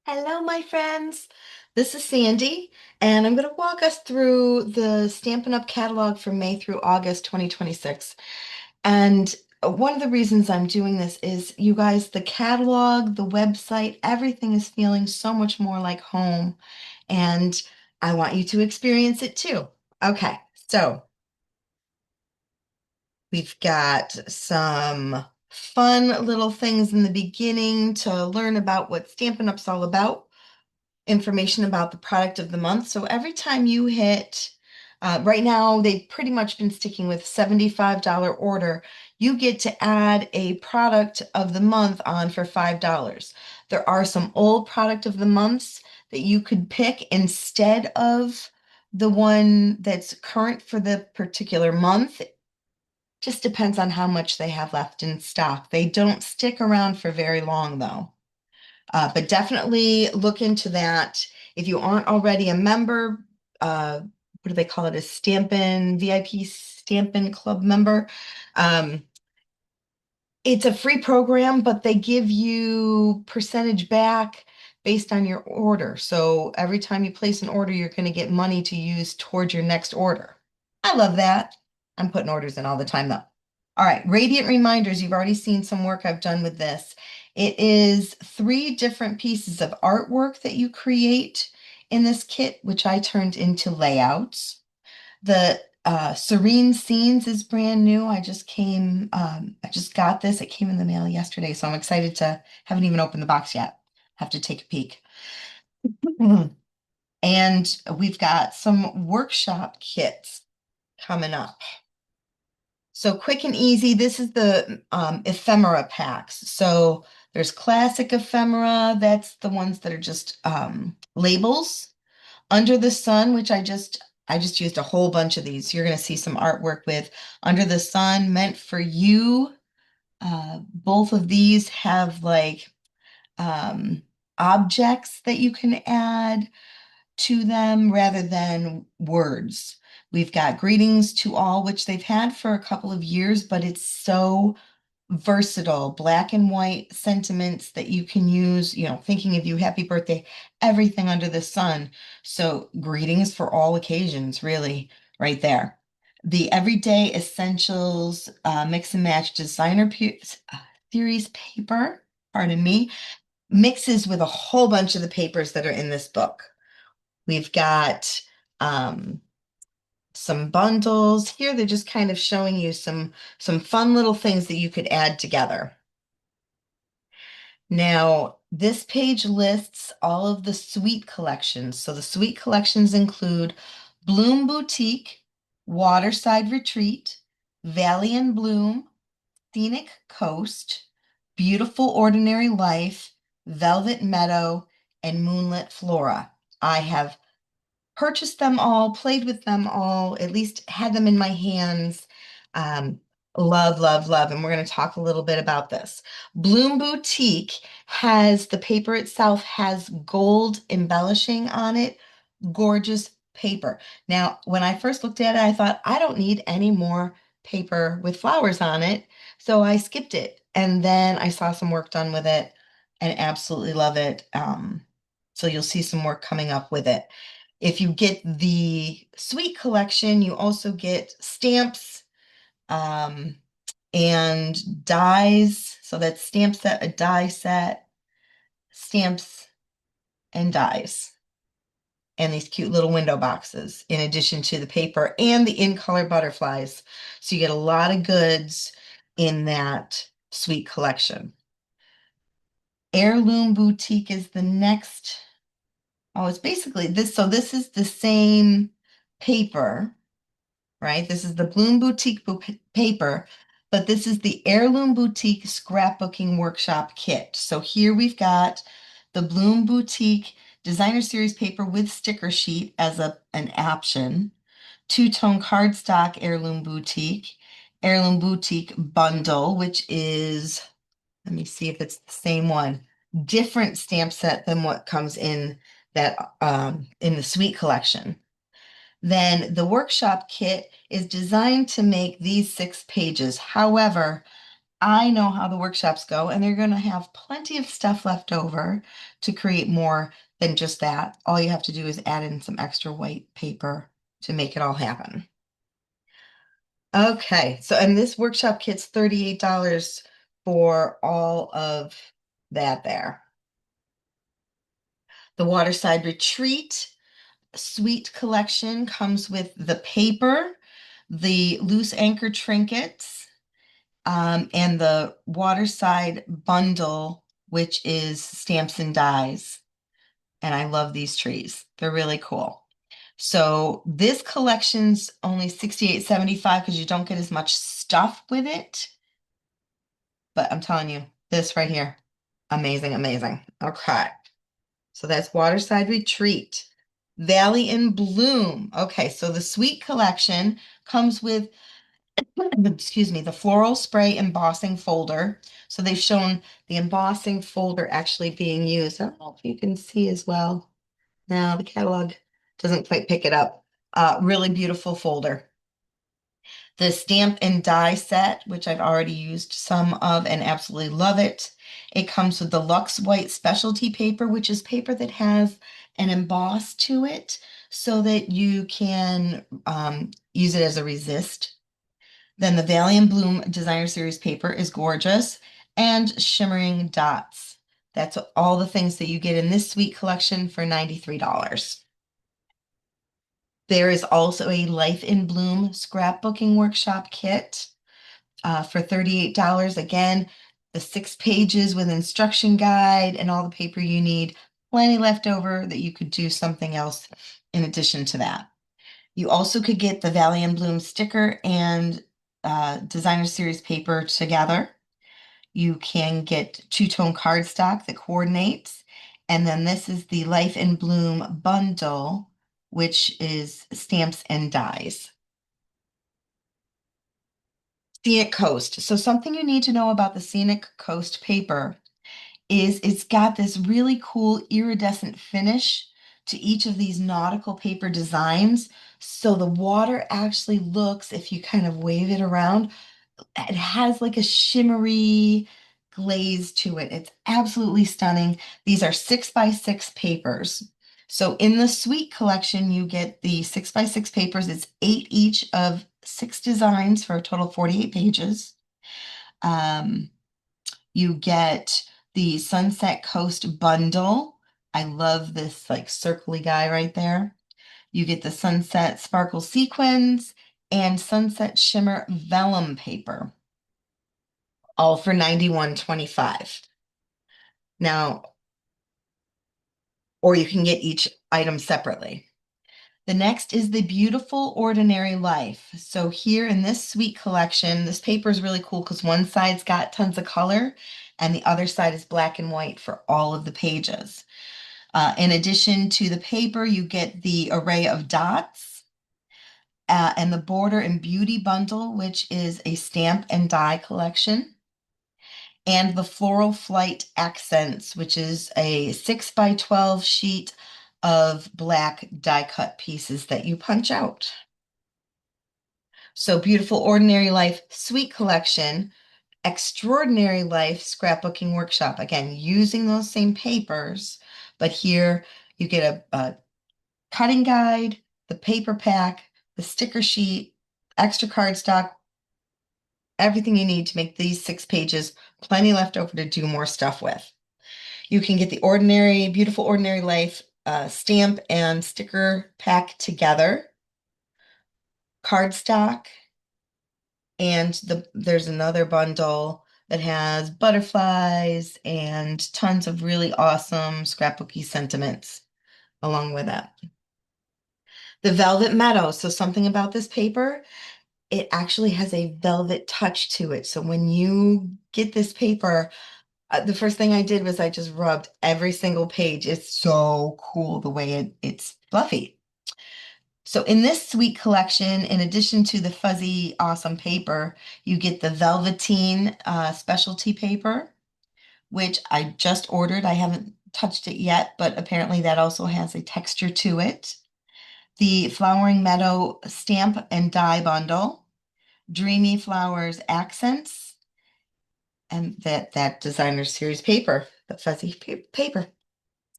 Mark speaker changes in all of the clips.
Speaker 1: Hello, my friends. This is Sandy, and I'm going to walk us through the Stampin' Up! Catalog for May through August 2026. And one of the reasons I'm doing this is, you guys, the catalog, the website, everything is feeling so much more like home, and I want you to experience it too. Okay, so we've got some fun little things in the beginning to learn about what Stampin' Up's all about, information about the product of the month. So every time you hit, right now, they've pretty much been sticking with $75 order. You get to add a product of the month on for $5. There are some old product of the months that you could pick instead of the one that's current for the particular month. Just depends on how much they have left in stock. They don't stick around for very long, though. But definitely look into that. If you aren't already a member, what do they call it? A Stampin' VIP Stampin' Club member. Um, it's a free program, but they give you percentage back based on your order. So every time you place an order, you're going to get money to use towards your next order. I love that. I'm putting orders in all the time, though. All right, Radiant Reminders. You've already seen some work I've done with this. It is 3 different pieces of artwork that you create in this kit, which I turned into layouts. The Serene Scenes is brand new. I just got this. It came in the mail yesterday, so I'm excited to, haven't even opened the box yet. Have to take a peek. And we've got some workshop kits coming up. So quick and easy, this is the ephemera packs. So there's classic ephemera, that's the ones that are just labels. Under the Sun, which I just used a whole bunch of these. You're going to see some artwork with Under the Sun, Meant for You. Both of these have like um, objects that you can add to them rather than words. We've got Greetings to All, which they've had for a couple of years, but it's so versatile, black and white sentiments that you can use, thinking of you, happy birthday, everything under the sun. So greetings for all occasions, really, right there. The Everyday Essentials Mix and Match Series paper, pardon me, mixes with a whole bunch of the papers that are in this book. We've got um, some bundles here. They're just kind of showing you some fun little things that you could add together. Now, this page lists all of the suite collections. So the suite collections include Bloom Boutique, Waterside Retreat, Valley and Bloom, Scenic Coast, Beautiful Ordinary Life, Velvet Meadow, and Moonlit Flora. I have purchased them all, played with them all, at least had them in my hands. Um, love, love, love. And we're going to talk a little bit about this. Bloom Boutique has the paper itself has gold embellishing on it. Gorgeous paper. Now, when I first looked at it, I thought, I don't need any more paper with flowers on it. So I skipped it. And then I saw some work done with it and absolutely love it. So you'll see some work coming up with it. If you get the suite collection, you also get stamps um, and dies. So that's stamp set, a die set, stamps and dies, and these cute little window boxes in addition to the paper and the in-color butterflies. So you get a lot of goods in that suite collection. Heirloom Boutique is the next. Oh, it's basically this. So this is the same paper, right? This is the Bloom Boutique paper, but this is the Heirloom Boutique Scrapbooking Workshop Kit. So here we've got the Bloom Boutique Designer Series paper with sticker sheet as an option, two-tone cardstock Heirloom Boutique bundle, which is, let me see if it's the same one, different stamp set than what comes in that in the suite collection. Then the workshop kit is designed to make these 6 pages. However, I know how the workshops go, and they're going to have plenty of stuff left over to create more than just that. All you have to do is add in some extra white paper to make it all happen. Okay, so and this workshop kit's $38 for all of that there. The Waterside Retreat Suite collection comes with the paper, the loose anchor trinkets, and the Waterside bundle, which is stamps and dies. And I love these trees. They're really cool. So this collection's only $68.75 because you don't get as much stuff with it. But I'm telling you, this right here, amazing, amazing. Okay. So that's Waterside Retreat. Valley in Bloom. Okay, so the Sweet Collection comes with, excuse me, the floral spray embossing folder. So they've shown the embossing folder actually being used. I don't know if you can see as well. No, the catalog doesn't quite pick it up. Really beautiful folder. The stamp and die set, which I've already used some of and absolutely love it. It comes with the Luxe White specialty paper, which is paper that has an emboss to it so that you can use it as a resist. Then the Valley and Bloom Designer Series paper is gorgeous and shimmering dots. That's all the things that you get in this sweet collection for $93. There is also a Life in Bloom scrapbooking workshop kit for $38. Again, the 6 pages with instruction guide and all the paper you need. Plenty left over that you could do something else in addition to that. You also could get the Valley and Bloom sticker and designer series paper together. You can get two-tone cardstock that coordinates. And then this is the Life in Bloom bundle, which is stamps and dies. Scenic Coast. So something you need to know about the Scenic Coast paper is it's got this really cool iridescent finish to each of these nautical paper designs. So the water actually looks, if you kind of wave it around, it has like a shimmery glaze to it. It's absolutely stunning. These are 6x6 papers. So in the Suite collection, you get the 6x6 papers. It's 8 each of 6 designs for a total of 48 pages. Um, you get the Sunset Coast bundle. I love this like circly guy right there. You get the Sunset Sparkle Sequins and Sunset Shimmer Vellum paper, all for $91.25. Now, or you can get each item separately. The next is the Beautiful Ordinary Life. So here in this sweet collection, this paper is really cool because one side's got tons of color and the other side is black and white for all of the pages. In addition to the paper, you get the array of dots and the Border and Beauty bundle, which is a stamp and die collection, and the Floral Flight Accents, which is a 6x12 sheet of black die cut pieces that you punch out. So Beautiful Ordinary Life Sweet Collection, Extraordinary Life Scrapbooking Workshop. Again, using those same papers, but here you get a cutting guide, the paper pack, the sticker sheet, extra cardstock, everything you need to make these 6 pages, plenty left over to do more stuff with. You can get the Ordinary, Beautiful Ordinary Life stamp and sticker pack together, cardstock, and there's another bundle that has butterflies and tons of really awesome scrapbooky sentiments along with it. The Velvet Meadow. So something about this paper, it actually has a velvet touch to it. So when you get this paper, the first thing I did was I just rubbed every single page. It's so cool the way it's fluffy. So in this sweet collection, in addition to the fuzzy, awesome paper, you get the Velveteen specialty paper, which I just ordered. I haven't touched it yet, but apparently that also has a texture to it. The Flowering Meadow stamp and die bundle, Dreamy Flowers accents, And that designer series paper, the fuzzy paper,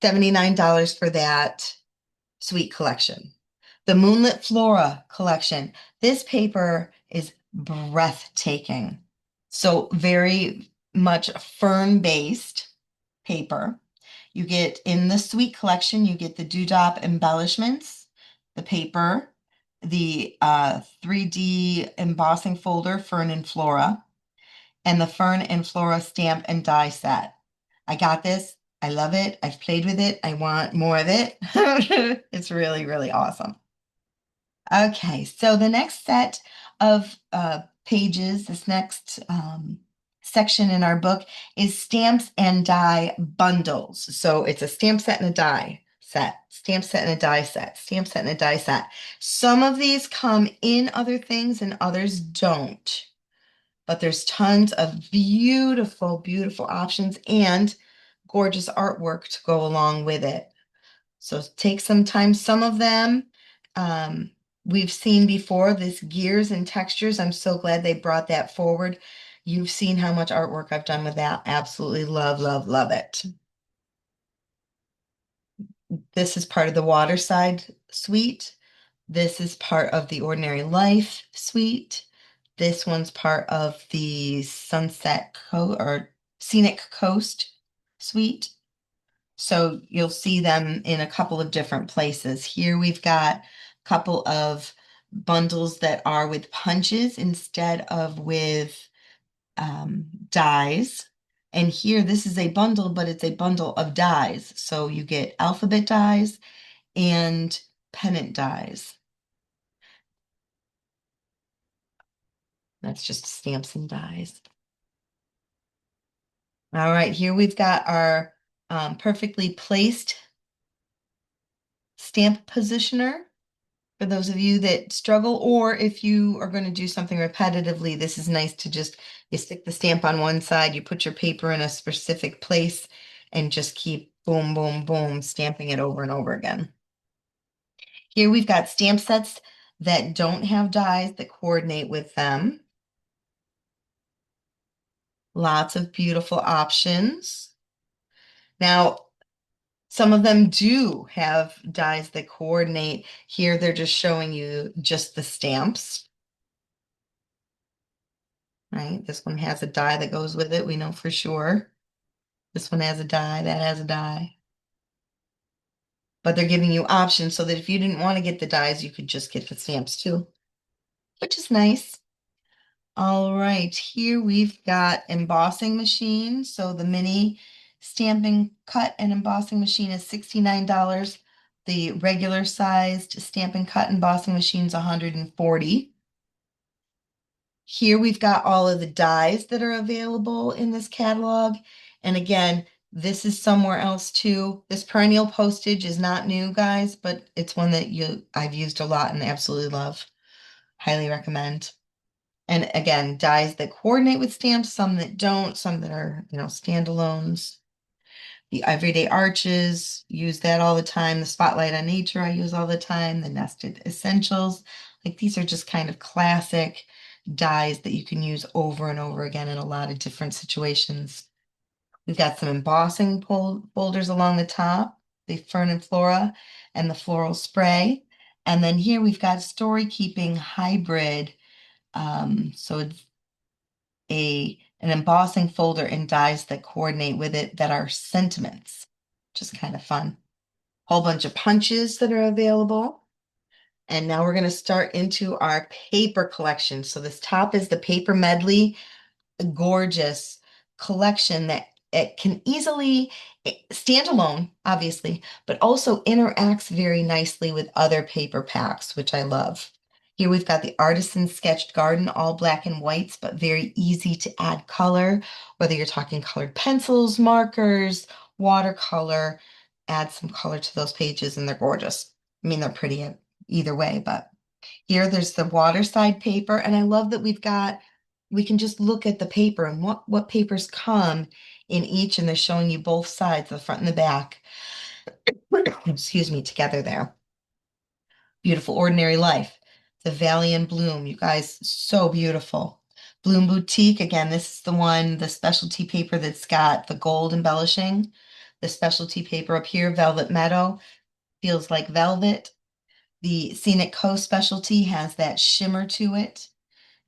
Speaker 1: $79 for that sweet collection. The Moonlit Flora collection. This paper is breathtaking. So very much fern-based paper. You get in the sweet collection, you get the dewdrop embellishments, the paper, the 3D embossing folder, Fern and Flora, and the Fern and Flora stamp and die set. I got this. I love it. I've played with it. I want more of it. It's really, really awesome. Okay, so the next set of pages, this next section in our book is stamps and die bundles. So it's a stamp set and a die set, stamp set and a die set, stamp set and a die set. Some of these come in other things and others don't, but there's tons of beautiful, beautiful options and gorgeous artwork to go along with it. So take some time. Some of them um, we've seen before, this gears and textures. I'm so glad they brought that forward. You've seen how much artwork I've done with that. Absolutely love, love, love it. This is part of the Waterside suite. This is part of the Ordinary Life suite. This one's part of the Sunset Co or Scenic Coast suite. So you'll see them in a couple of different places. Here we've got a couple of bundles that are with punches instead of with dies. And here, this is a bundle, but it's a bundle of dies. So you get alphabet dies and pennant dies. That's just stamps and dies. All right, here we've got our perfectly placed stamp positioner. For those of you that struggle, or if you are going to do something repetitively, this is nice to just, you stick the stamp on one side, you put your paper in a specific place, and just keep boom, boom, boom, stamping it over and over again. Here we've got stamp sets that don't have dies that coordinate with them. Lots of beautiful options. Now, some of them do have dies that coordinate. Here they're just showing you just the stamps. Right? This one has a die that goes with it, we know for sure. This one has a die, that has a die. But they're giving you options so that if you didn't want to get the dies, you could just get the stamps too, which is nice. All right, here we've got embossing machine. So the mini stamping cut and embossing machine is $69. The regular sized stamping cut embossing machine is $140. Here we've got all of the dies that are available in this catalog. And again, this is somewhere else too. This perennial postage is not new, guys, but it's one that I've used a lot and absolutely love. Highly recommend. And again, dies that coordinate with stamps, some that don't, some that are, standalones. The everyday arches, use that all the time. The spotlight on nature, I use all the time. The nested essentials, like these are just kind of classic dies that you can use over and over again in a lot of different situations. We've got some embossing folders along the top, the Fern and Flora and the floral spray. And then here we've got story keeping hybrid. So it's an embossing folder and dies that coordinate with it that are sentiments. Just kind of fun. Whole bunch of punches that are available. And now we're going to start into our paper collection. So this top is the paper medley, a gorgeous collection that it can easily stand alone, obviously, but also interacts very nicely with other paper packs, which I love. Here we've got the Artisan Sketched Garden, all black and whites, but very easy to add color, whether you're talking colored pencils, markers, watercolor, add some color to those pages and they're gorgeous. I mean, they're pretty either way, but here there's the waterside paper, and I love that we can just look at the paper and what papers come in each, and they're showing you both sides, the front and the back, excuse me, together there. Beautiful Ordinary Life, the Valley in Bloom, you guys, so beautiful. Bloom Boutique, again, this is the one, the specialty paper that's got the gold embellishing. The specialty paper up here, Velvet Meadow, feels like velvet. The Scenic Coast specialty has that shimmer to it.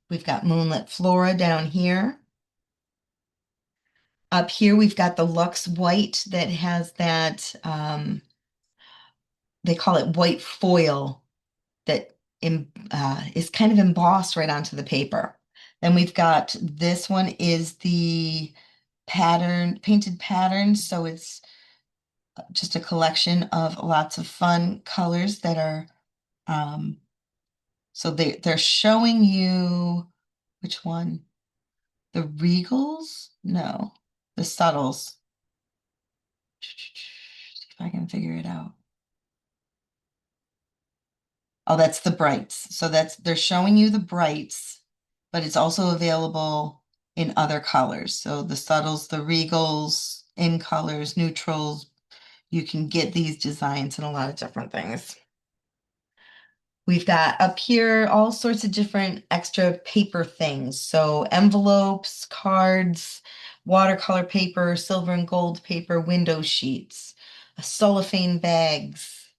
Speaker 1: We've got Moonlit Flora down here. Up here, we've got the Luxe White that has that, they call it white foil that is kind of embossed right onto the paper. Then we've got this one is the pattern, painted patterns. So it's just a collection of lots of fun colors that are, um, so they're showing you which one? The Regals? No, the Subtles. See if I can figure it out. Oh, that's the Brights. So they're showing you the Brights, but it's also available in other colors. So the Subtles, the Regals, in colors, neutrals. You can get these designs in a lot of different things. We've got up here all sorts of different extra paper things. So envelopes, cards, watercolor paper, silver and gold paper, window sheets, cellophane bags,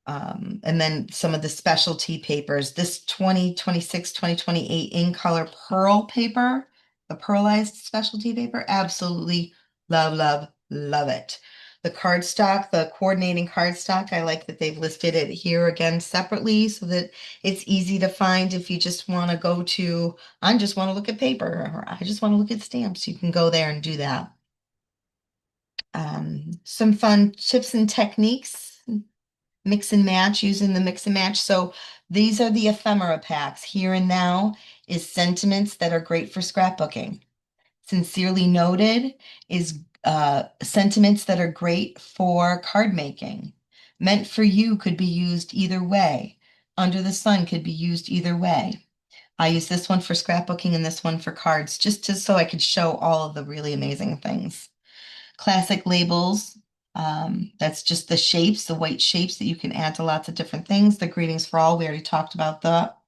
Speaker 1: and then some of the specialty papers. This 2026, 2028 in color pearl paper, the pearlized specialty paper, absolutely love, love, love it. The cardstock, the coordinating cardstock, I like that they've listed it here again separately so that it's easy to find if you just want to go to, I just want to look at paper or I just want to look at stamps. You can go there and do that. Some fun tips and techniques, mix and match, using the mix and match. So these are the ephemera packs. Here and Now is sentiments that are great for scrapbooking. Sincerely Noted is sentiments that are great for card making. Meant for You could be used either way. Under the Sun could be used either way. I use this one for scrapbooking and this one for cards, just so I could show all of the really amazing things. Classic Labels, that's just the shapes, the white shapes that you can add to lots of different things. The Greetings for All, we already talked about that.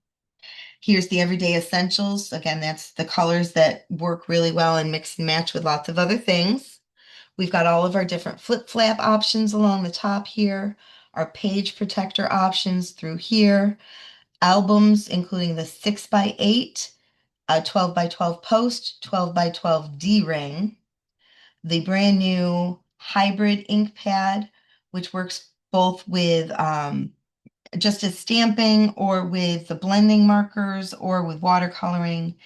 Speaker 1: Here's the Everyday Essentials. Again, that's the colors that work really well and mix and match with lots of other things. We've got all of our different flip flap options along the top here, our page protector options through here, albums, including the 6x8, 12x12 post, 12x12 D-ring, the brand new hybrid ink pad, which works both with just as stamping or with the blending markers or with watercoloring,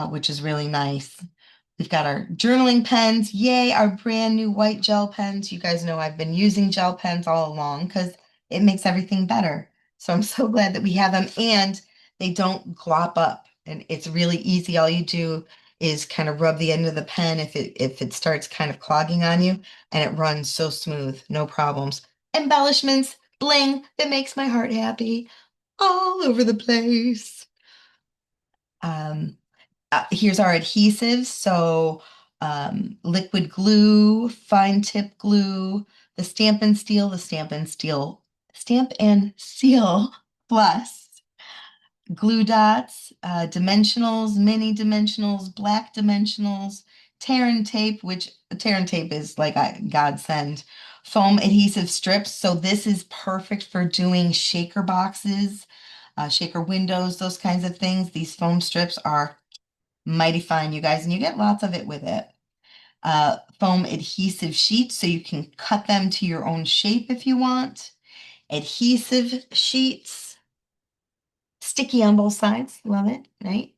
Speaker 1: which is really nice. We've got our journaling pens. Yay, our brand new white gel pens. You guys know I've been using gel pens all along because it makes everything better. So I'm so glad that we have them and they don't glop up and it's really easy. All you do is kind of rub the end of the pen if it starts kind of clogging on you and it runs so smooth, no problems. Embellishments, bling that makes my heart happy all over the place. Um, Here's our adhesives. So liquid glue, fine tip glue, the Stamp and Steel, Stamp and Seal Plus, glue dots, dimensionals, mini dimensionals, black dimensionals, tear and tape, which tear and tape is like a godsend, foam adhesive strips. So this is perfect for doing shaker boxes, shaker windows, those kinds of things. These foam strips are mighty fine, you guys, and you get lots of it with it. Foam adhesive sheets, so you can cut them to your own shape if you want. Adhesive sheets, sticky on both sides, love it, right?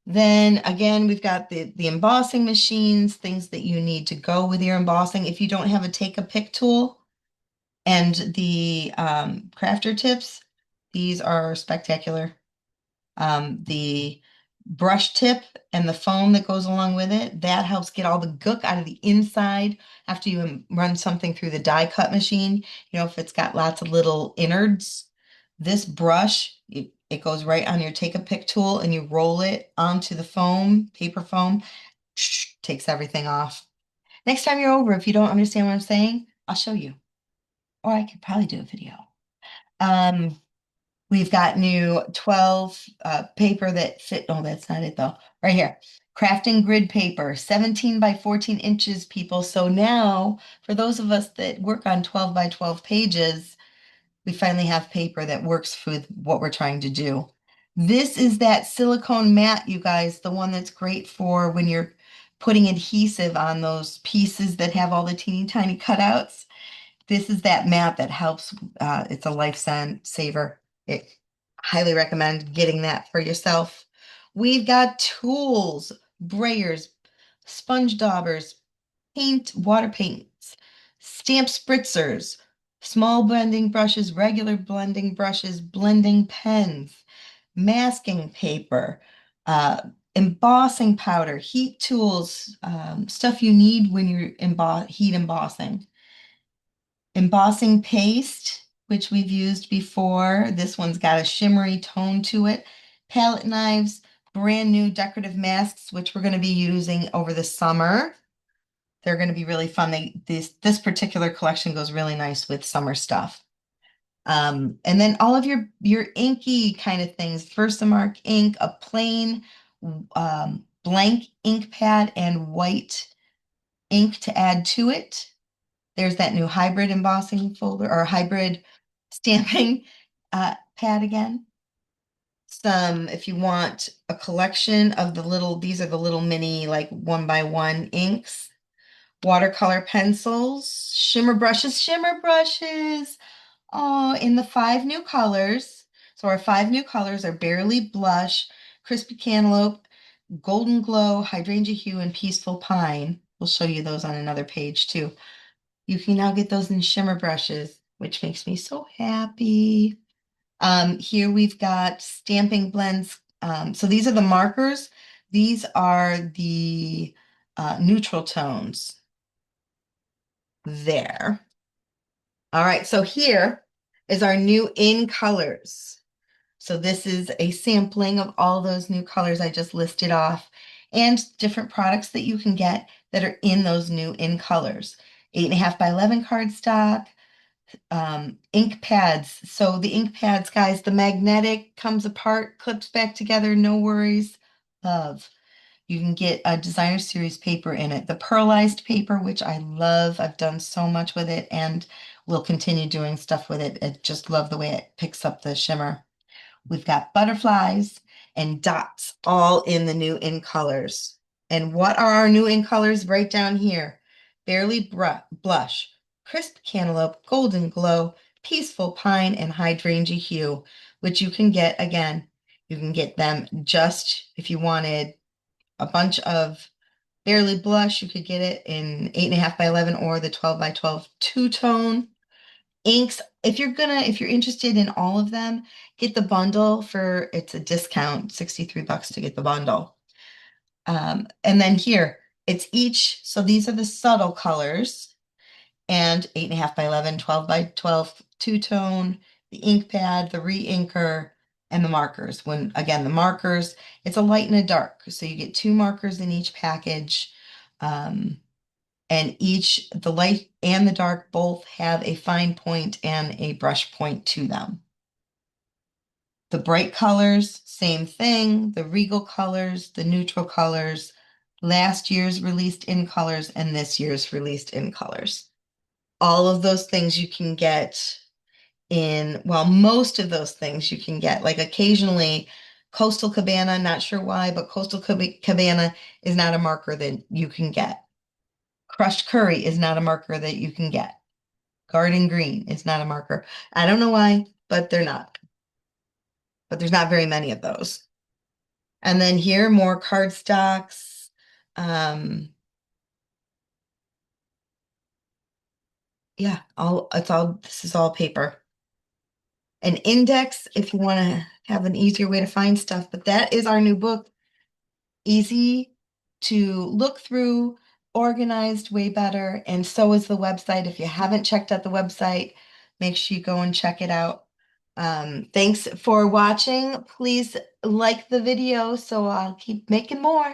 Speaker 1: Then again, we've got the embossing machines, things that you need to go with your embossing. If you don't have a take a pick tool and the crafter tips, these are spectacular. The brush tip and the foam that goes along with it, that helps get all the gook out of the inside after you run something through the die cut machine. You know, if it's got lots of little innards, this brush, it goes right on your take a pick tool and you roll it onto the foam, paper foam, takes everything off. Next time you're over, if you don't understand what I'm saying, I'll show you. Or I could probably do a video. Um, We've got new 12 paper that fit. Oh, that's not it though. Right here. Crafting grid paper, 17 by 14 inches, people. So now, for those of us that work on 12 by 12 pages, we finally have paper that works for what we're trying to do. This is that silicone mat, you guys, the one that's great for when you're putting adhesive on those pieces that have all the teeny tiny cutouts. This is that mat that helps. It's a saver. It highly recommend getting that for yourself. We've got tools, brayers, sponge daubers, water paints, stamp spritzers, small blending brushes, regular blending brushes, blending pens, masking paper, uh, embossing powder, heat tools, stuff you need when you're heat embossing. Embossing paste, which we've used before. This one's got a shimmery tone to it. Palette knives, brand new decorative masks, which we're going to be using over the summer. They're going to be really fun. This particular collection goes really nice with summer stuff. And then all of your inky kind of things, Versamark ink, a plain blank ink pad, and white ink to add to it. There's that new hybrid embossing folder or hybrid stamping pad again. If you want a collection of these are the little mini, like 1x1 inks, watercolor pencils, shimmer brushes. Oh, in the 5 new colors. So our 5 new colors are Barely Blush, Crispy Cantaloupe, Golden Glow, Hydrangea Hue, and Peaceful Pine. We'll show you those on another page too. You can now get those in shimmer brushes, which makes me so happy. Here we've got stamping blends. So these are the markers. These are the neutral tones there. All right, so here is our new in colors. So this is a sampling of all those new colors I just listed off and different products that you can get that are in those new in colors. 8.5 by 11 cardstock, ink pads. So the ink pads, guys, the magnetic comes apart, clips back together, no worries. Love. You can get a designer series paper in it. The pearlized paper, which I love. I've done so much with it and will continue doing stuff with it. I just love the way it picks up the shimmer. We've got butterflies and dots all in the new in colors. And what are our new in colors right down here? Barely Blush, Crisp Cantaloupe, Golden Glow, Peaceful Pine, and Hydrangea Hue, which you can get, again, you can get them just if you wanted a bunch of Barely Blush, you could get it in 8.5 by 11 or the 12 by 12 two-tone. Inks, if you're interested in all of them, get the bundle it's a discount, $63 to get the bundle. And then here, so these are the subtle colors, and 8.5 by 11, 12 by 12 two-tone, the ink pad, the re-inker, and the markers. Again, the markers, it's a light and a dark. So you get 2 markers in each package. And the light and the dark both have a fine point and a brush point to them. The bright colors, same thing. The regal colors, the neutral colors, last year's released in colors, and this year's released in colors. All of those things you can get most of those things you can get. Like occasionally, Coastal Cabana, not sure why, but Coastal Cabana is not a marker that you can get. Crushed curry is not a marker that you can get. Garden green is not a marker. I don't know why, but they're not. But there's not very many of those. And then here, more cardstocks. Yeah, this is all paper. An index if you want to have an easier way to find stuff. But that is our new book. Easy to look through, organized way better, and so is the website. If you haven't checked out the website, make sure you go and check it out. Thanks for watching. Please like the video so I'll keep making more.